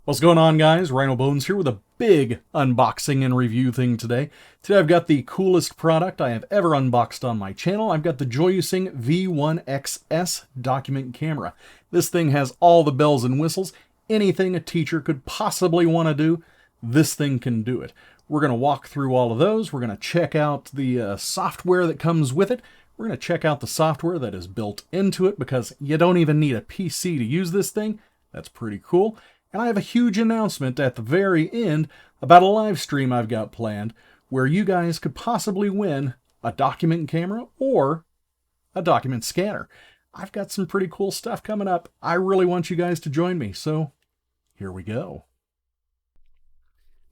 What's going on, guys? Ryno Bones here with a big unboxing and review thing today. Today I've got the coolest product I have ever unboxed on my channel. I've got the JoyUsing V1XS document camera. This thing has all the bells and whistles. Anything a teacher could possibly want to do, this thing can do it. We're going to walk through all of those. We're going to check out the software that comes with it. We're going to check out the software that is built into it because you don't even need a PC to use this thing. That's pretty cool. And I have a huge announcement at the very end about a live stream I've got planned where you guys could possibly win a document camera or a document scanner. I've got some pretty cool stuff coming up. I really want you guys to join me, so here we go.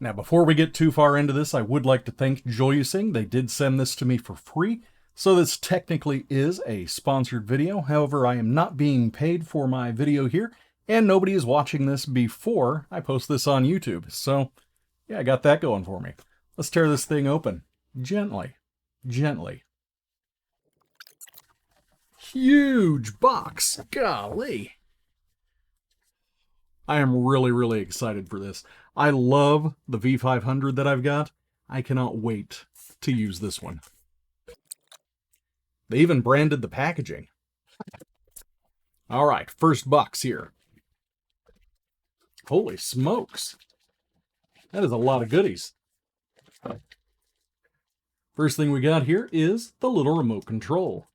Now, before we get too far into this, I would like to thank JoyUsing. They did send this to me for free, so this technically is a sponsored video. However, I am not being paid for my video here, and nobody is watching this before I post this on YouTube. So, yeah, I got that going for me. Let's tear this thing open. Gently. Gently. Huge box. Golly. I am really excited for this. I love the V500 that I've got. I cannot wait to use this one. They even branded the packaging. All right, first box here. Holy smokes. That is a lot of goodies. First thing we got here is the little remote control.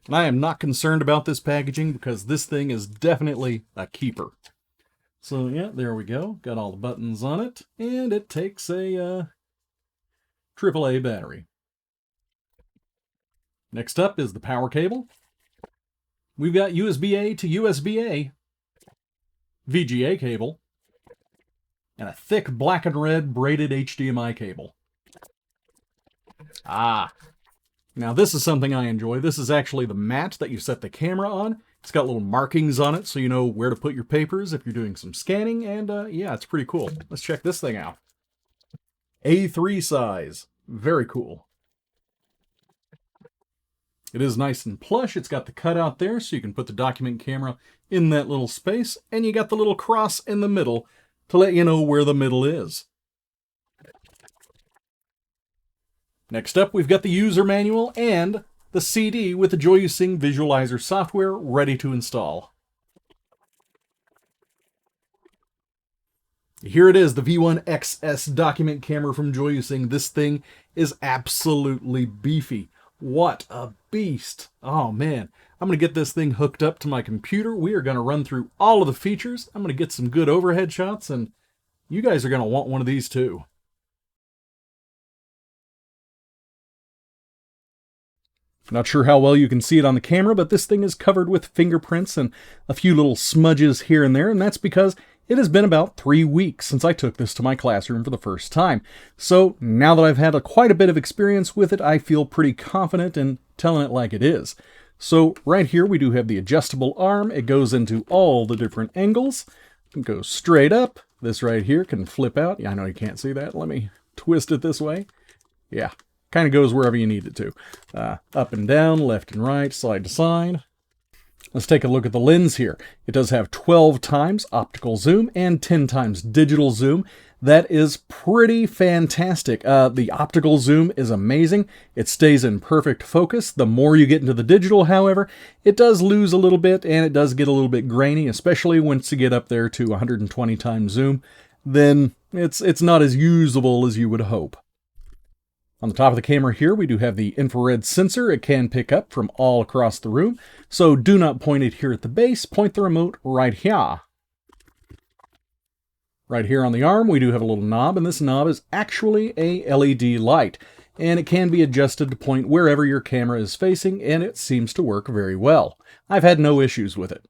And I am not concerned about this packaging because this thing is definitely a keeper. So yeah, there we go. Got all the buttons on it. And it takes a AAA battery. Next up is the power cable. We've got USB-A to USB-A. VGA cable, and a thick black and red braided HDMI cable. Now this is something I enjoy. This is actually the mat that you set the camera on. It's got little markings on it so you know where to put your papers if you're doing some scanning, and yeah, it's pretty cool. Let's check this thing out. A3 size. Very cool. It is nice and plush. It's got the cutout there so you can put the document camera in that little space, and you got the little cross in the middle to let you know where the middle is. Next up, we've got the user manual and the CD with the JoyUsing visualizer software ready to install. Here it is, the V1XS document camera from JoyUsing. This thing is absolutely beefy. What a beast. Oh man, I'm going to get this thing hooked up to my computer. We are going to run through all of the features. I'm going to get some good overhead shots, and you guys are going to want one of these too. Not sure how well you can see it on the camera, but this thing is covered with fingerprints and a few little smudges here and there, and that's because it has been about 3 weeks since I took this to my classroom for the first time. So now that I've had quite a bit of experience with it, I feel pretty confident in telling it like it is. So right here we do have the adjustable arm. It goes into all the different angles. It goes straight up. This right here can flip out. Yeah, I know you can't see that. Let me twist it this way. Yeah, kind of goes wherever you need it to. Up and down, left and right, side to side. Let's take a look at the lens here. It does have 12 times optical zoom and 10 times digital zoom. That is pretty fantastic. The optical zoom is amazing. It stays in perfect focus. The more you get into the digital, however, it does lose a little bit and it does get a little bit grainy, especially once you get up there to 120 times zoom. Then it's not as usable as you would hope. On the top of the camera here, we do have the infrared sensor. It can pick up from all across the room. So do not point it here at the base. Point the remote right here. Right here on the arm, we do have a little knob, and this knob is actually a LED light. And it can be adjusted to point wherever your camera is facing, and it seems to work very well. I've had no issues with it.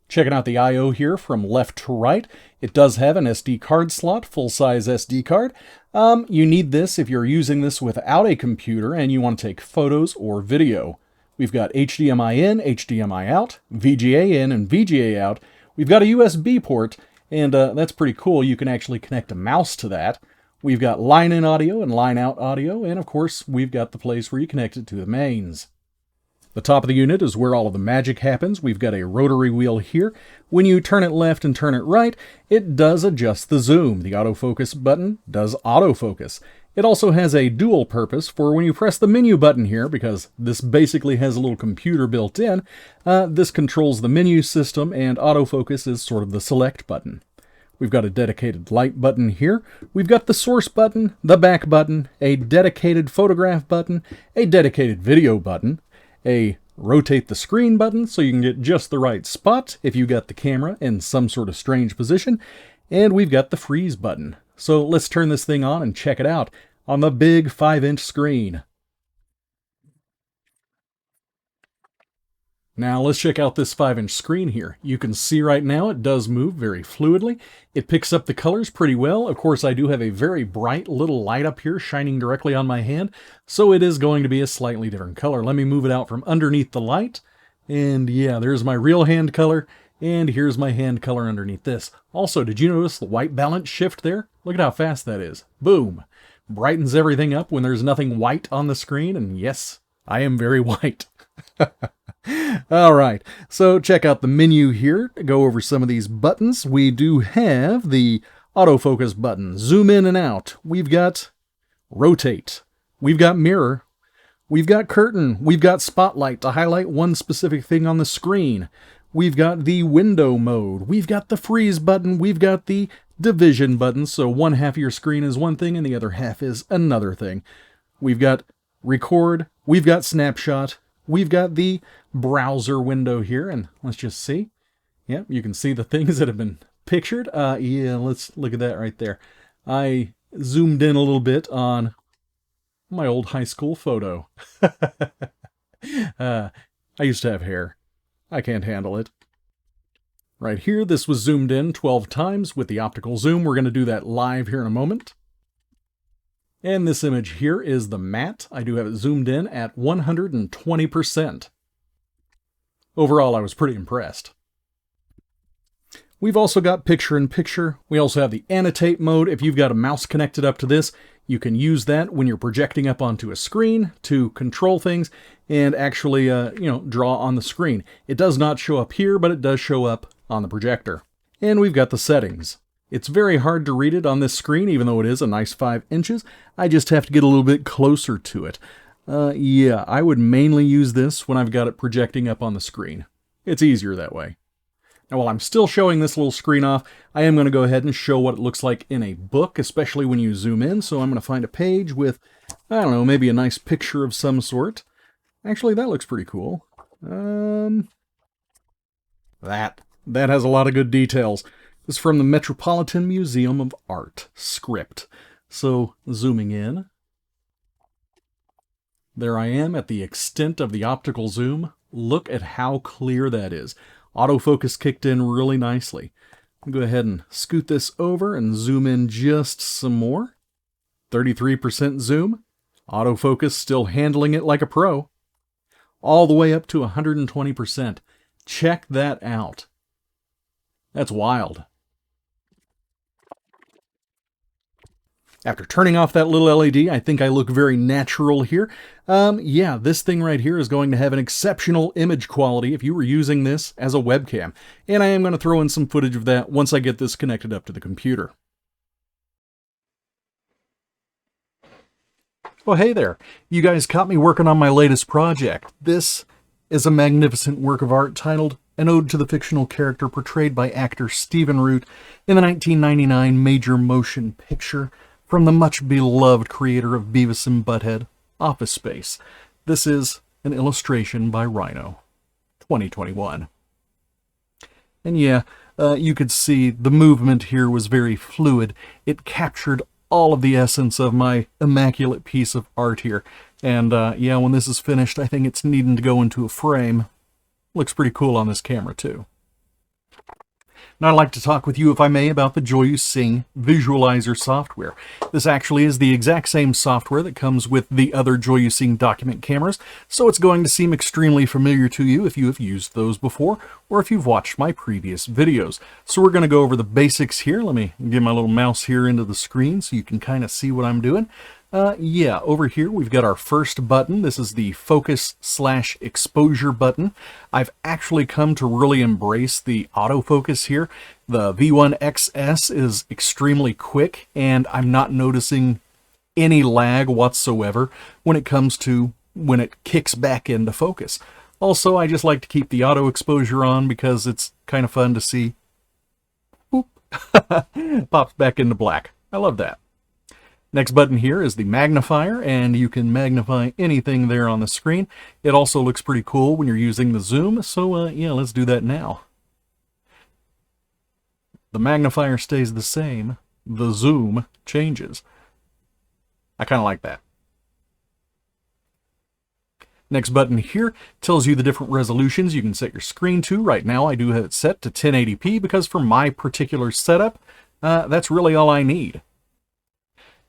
Checking out the I/O here from left to right. It does have an SD card slot, full-size SD card. You need this if you're using this without a computer and you want to take photos or video. We've got HDMI in, HDMI out, VGA in and VGA out. We've got a USB port, and that's pretty cool. You can actually connect a mouse to that. We've got line-in audio and line-out audio, and of course, we've got the place where you connect it to the mains. The top of the unit is where all of the magic happens. We've got a rotary wheel here. When you turn it left and turn it right, it does adjust the zoom. The autofocus button does autofocus. It also has a dual purpose for when you press the menu button here, because this basically has a little computer built in. This controls the menu system, and autofocus is sort of the select button. We've got a dedicated light button here. We've got the source button, the back button, a dedicated photograph button, a dedicated video button, a rotate the screen button so you can get just the right spot if you got the camera in some sort of strange position, and we've got the freeze button. So let's turn this thing on and check it out on the big 5-inch screen. Now let's check out this 5-inch screen here. You can see right now it does move very fluidly. It picks up the colors pretty well. Of course, I do have a very bright little light up here shining directly on my hand, so it is going to be a slightly different color. Let me move it out from underneath the light. And yeah, there's my real hand color, and here's my hand color underneath this. Also, did you notice the white balance shift there? Look at how fast that is. Boom! Brightens everything up when there's nothing white on the screen, and yes, I am very white. All right, so check out the menu here. To go over some of these buttons, we do have the autofocus button, zoom in and out. We've got rotate. We've got mirror. We've got curtain. We've got spotlight to highlight one specific thing on the screen. We've got the window mode. We've got the freeze button. We've got the division button, so one half of your screen is one thing and the other half is another thing. We've got record. We've got snapshot. We've got the browser window here, and let's just see. Yeah, you can see the things that have been pictured. Yeah, let's look at that right there. I zoomed in a little bit on my old high school photo. I used to have hair. I can't handle it. Right here, this was zoomed in 12 times with the optical zoom. We're going to do that live here in a moment. And this image here is the matte. I do have it zoomed in at 120%. Overall, I was pretty impressed. We've also got picture-in-picture. We also have the annotate mode. If you've got a mouse connected up to this, you can use that when you're projecting up onto a screen to control things and actually, draw on the screen. It does not show up here, but it does show up on the projector. And we've got the settings. It's very hard to read it on this screen, even though it is a nice 5 inches. I just have to get a little bit closer to it. Yeah, I would mainly use this when I've got it projecting up on the screen. It's easier that way. Now, while I'm still showing this little screen off, I am going to go ahead and show what it looks like in a book, especially when you zoom in. So I'm going to find a page with, I don't know, maybe a nice picture of some sort. Actually, that looks pretty cool. That has a lot of good details. This is from the Metropolitan Museum of Art script. So, zooming in. There I am at the extent of the optical zoom. Look at how clear that is. Autofocus kicked in really nicely. I'll go ahead and scoot this over and zoom in just some more. 33% zoom. Autofocus still handling it like a pro. All the way up to 120%. Check that out. That's wild. After turning off that little LED, I think I look very natural here. Yeah, this thing right here is going to have an exceptional image quality if you were using this as a webcam. And I am going to throw in some footage of that once I get this connected up to the computer. Well, hey there. You guys caught me working on my latest project. This is a magnificent work of art titled An Ode to the Fictional Character Portrayed by Actor Stephen Root in the 1999 major motion picture from the much-beloved creator of Beavis and Butthead, Office Space. This is an illustration by Ryno, 2021. And yeah, you could see the movement here was very fluid. It captured all of the essence of my immaculate piece of art here. And yeah, when this is finished, I think it's needing to go into a frame. Looks pretty cool on this camera, too. And I'd like to talk with you, if I may, about the JoyUsing visualizer software. This actually is the exact same software that comes with the other JoyUsing document cameras, so it's going to seem extremely familiar to you if you have used those before, or if you've watched my previous videos. So we're going to go over the basics here. Let me get my little mouse here into the screen so you can kind of see what I'm doing. Over here we've got our first button. This is the focus/exposure button. I've actually come to really embrace the autofocus here. The V1XS is extremely quick, and I'm not noticing any lag whatsoever when it comes to when it kicks back into focus. Also, I just like to keep the auto exposure on because it's kind of fun to see. Boop. Pops back into black. I love that. Next button here is the magnifier, and you can magnify anything there on the screen. It also looks pretty cool when you're using the zoom, so yeah, let's do that now. The magnifier stays the same. The zoom changes. I kind of like that. Next button here tells you the different resolutions you can set your screen to. Right now I do have it set to 1080p because for my particular setup, that's really all I need.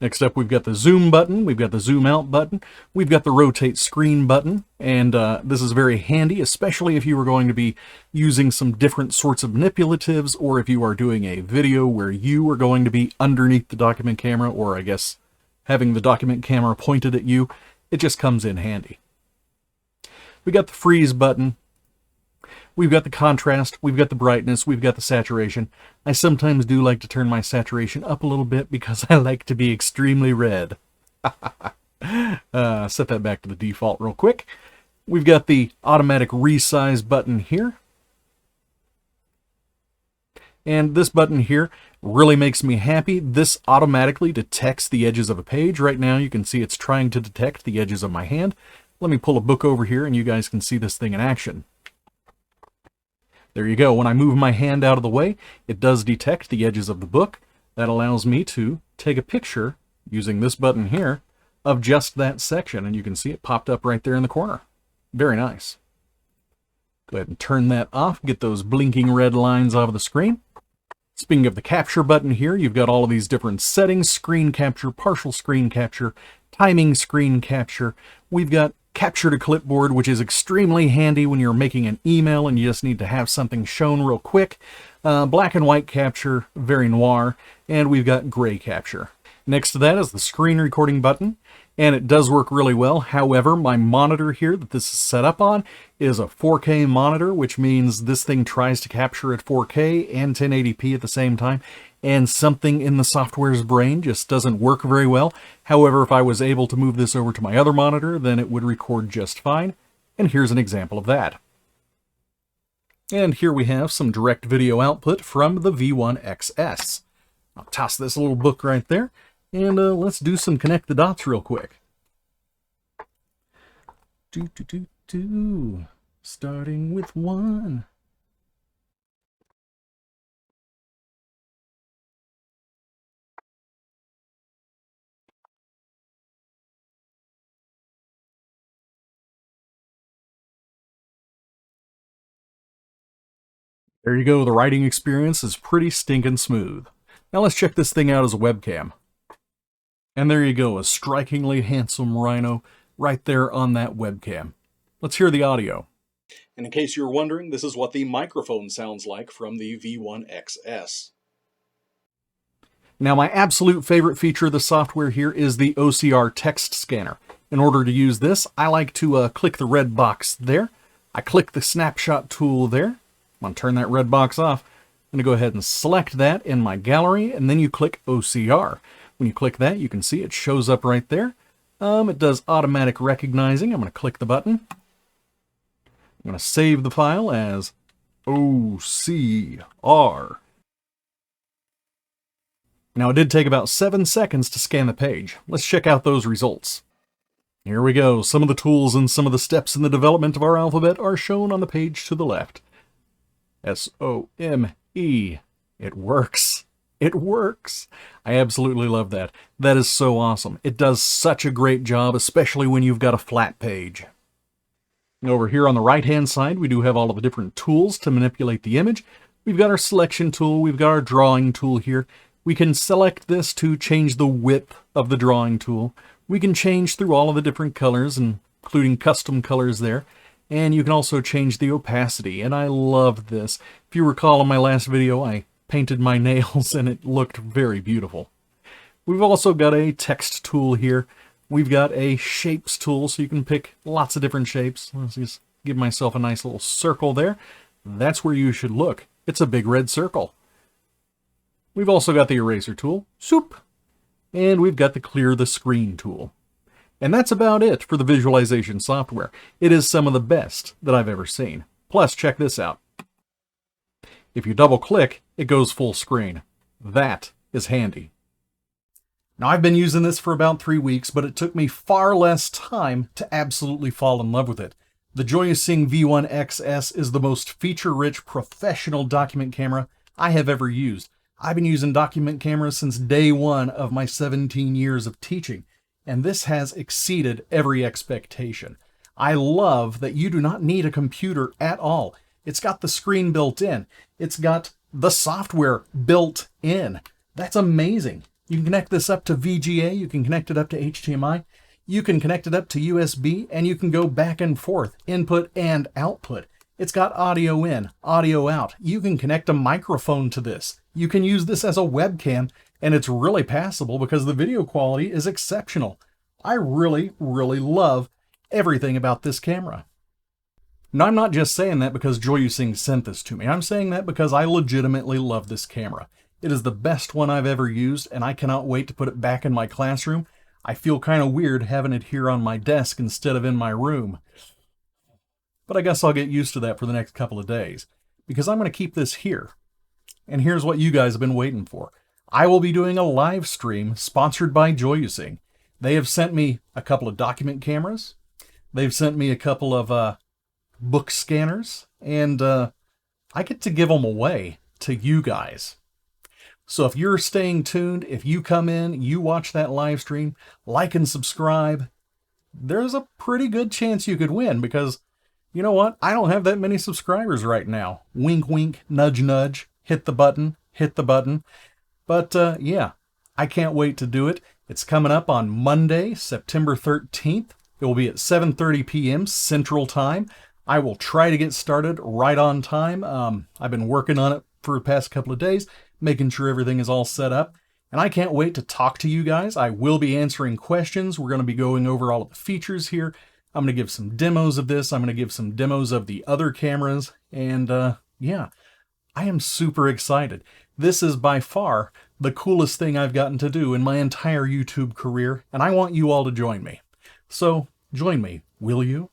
Next up, we've got the zoom button, we've got the zoom out button, we've got the rotate screen button, and this is very handy, especially if you are going to be using some different sorts of manipulatives, or if you are doing a video where you are going to be underneath the document camera, or I guess having the document camera pointed at you. It just comes in handy. We got the freeze button. We've got the contrast, we've got the brightness, we've got the saturation. I sometimes do like to turn my saturation up a little bit because I like to be extremely red. Set that back to the default real quick. We've got the automatic resize button here. And this button here really makes me happy. This automatically detects the edges of a page. Right now you can see it's trying to detect the edges of my hand. Let me pull a book over here and you guys can see this thing in action. There you go. When I move my hand out of the way, it does detect the edges of the book. That allows me to take a picture using this button here of just that section, and you can see it popped up right there in the corner. Very nice. Go ahead and turn that off, get those blinking red lines off of the screen. Speaking of the capture button here, you've got all of these different settings: screen capture, partial screen capture, timing screen capture. We've got capture to clipboard, which is extremely handy when you're making an email and you just need to have something shown real quick. Black and white capture, very noir, and we've got gray capture. Next to that is the screen recording button, and it does work really well. However, my monitor here that this is set up on is a 4K monitor, which means this thing tries to capture at 4K and 1080p at the same time, and something in the software's brain just doesn't work very well. However, if I was able to move this over to my other monitor, then it would record just fine, and here's an example of that. And here we have some direct video output from the V1XS. I'll toss this little book right there, and let's do some connect the dots real quick. Starting with 1. There you go, the writing experience is pretty stinking smooth. Now let's check this thing out as a webcam. And there you go, a strikingly handsome Ryno right there on that webcam. Let's hear the audio. And in case you were wondering, this is what the microphone sounds like from the V1XS. Now my absolute favorite feature of the software here is the OCR text scanner. In order to use this, I like to click the red box there. I click the snapshot tool there. I'm going to turn that red box off. I'm going to go ahead and select that in my gallery, and then you click OCR. When you click that, you can see it shows up right there. It does automatic recognizing. I'm going to click the button. I'm going to save the file as OCR. Now it did take about 7 seconds to scan the page. Let's check out those results. Here we go. Some of the tools and some of the steps in the development of our alphabet are shown on the page to the left. S-O-M-E. It works. It works. I absolutely love that. That is so awesome. It does such a great job, especially when you've got a flat page. Over here on the right-hand side, we do have all of the different tools to manipulate the image. We've got our selection tool, we've got our drawing tool here. We can select this to change the width of the drawing tool. We can change through all of the different colors, including custom colors there. And you can also change the opacity, and I love this. If you recall in my last video, I painted my nails and it looked very beautiful. We've also got a text tool here. We've got a shapes tool, so you can pick lots of different shapes. Let's just give myself a nice little circle there. That's where you should look. It's a big red circle. We've also got the eraser tool, soup, and we've got the clear the screen tool. And that's about it for the visualization software. It is some of the best that I've ever seen. Plus, check this out. If you double click, it goes full screen. That is handy. Now, I've been using this for about 3 weeks, but it took me far less time to absolutely fall in love with it. The JoyUsing V1XS is the most feature-rich professional document camera I have ever used. I've been using document cameras since day one of my 17 years of teaching, and this has exceeded every expectation. I love that you do not need a computer at all. It's got the screen built in. It's got the software built in. That's amazing. You can connect this up to VGA, you can connect it up to HDMI, you can connect it up to USB, and you can go back and forth, input and output. It's got audio in, audio out. You can connect a microphone to this. You can use this as a webcam, and it's really passable because the video quality is exceptional. I really, really love everything about this camera. Now, I'm not just saying that because JoyUsing sent this to me. I'm saying that because I legitimately love this camera. It is the best one I've ever used, and I cannot wait to put it back in my classroom. I feel kind of weird having it here on my desk instead of in my room. But I guess I'll get used to that for the next couple of days, because I'm going to keep this here. And here's what you guys have been waiting for. I will be doing a live stream sponsored by JoyUsing. They have sent me a couple of document cameras. They've sent me a couple of book scanners, and I get to give them away to you guys. So if you're staying tuned, if you come in, you watch that live stream, like and subscribe, there's a pretty good chance you could win, because you know what? I don't have that many subscribers right now. Wink, wink, nudge, nudge, hit the button, hit the button. But yeah, I can't wait to do it. It's coming up on Monday, September 13th. It will be at 7:30 p.m. Central Time. I will try to get started right on time. I've been working on it for the past couple of days, making sure everything is all set up. And I can't wait to talk to you guys. I will be answering questions. We're going to be going over all of the features here. I'm going to give some demos of this. I'm going to give some demos of the other cameras. And yeah, I am super excited. This is by far the coolest thing I've gotten to do in my entire YouTube career. And I want you all to join me. So join me, will you?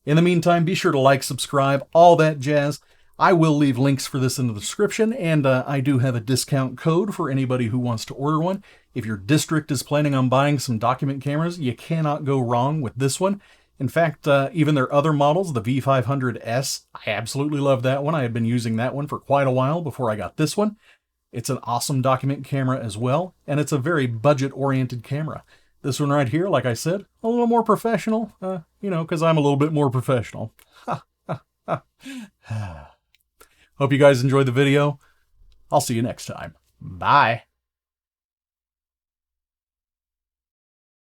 In the meantime, be sure to like, subscribe, all that jazz. I will leave links for this in the description, and I do have a discount code for anybody who wants to order one. If your district is planning on buying some document cameras, you cannot go wrong with this one. In fact, even their other models, the V1XS, I absolutely love that one. I had been using that one for quite a while before I got this one. It's an awesome document camera as well, and it's a very budget-oriented camera. This one right here, like I said, a little more professional, you know, because I'm a little bit more professional. Hope you guys enjoyed the video. I'll see you next time. Bye.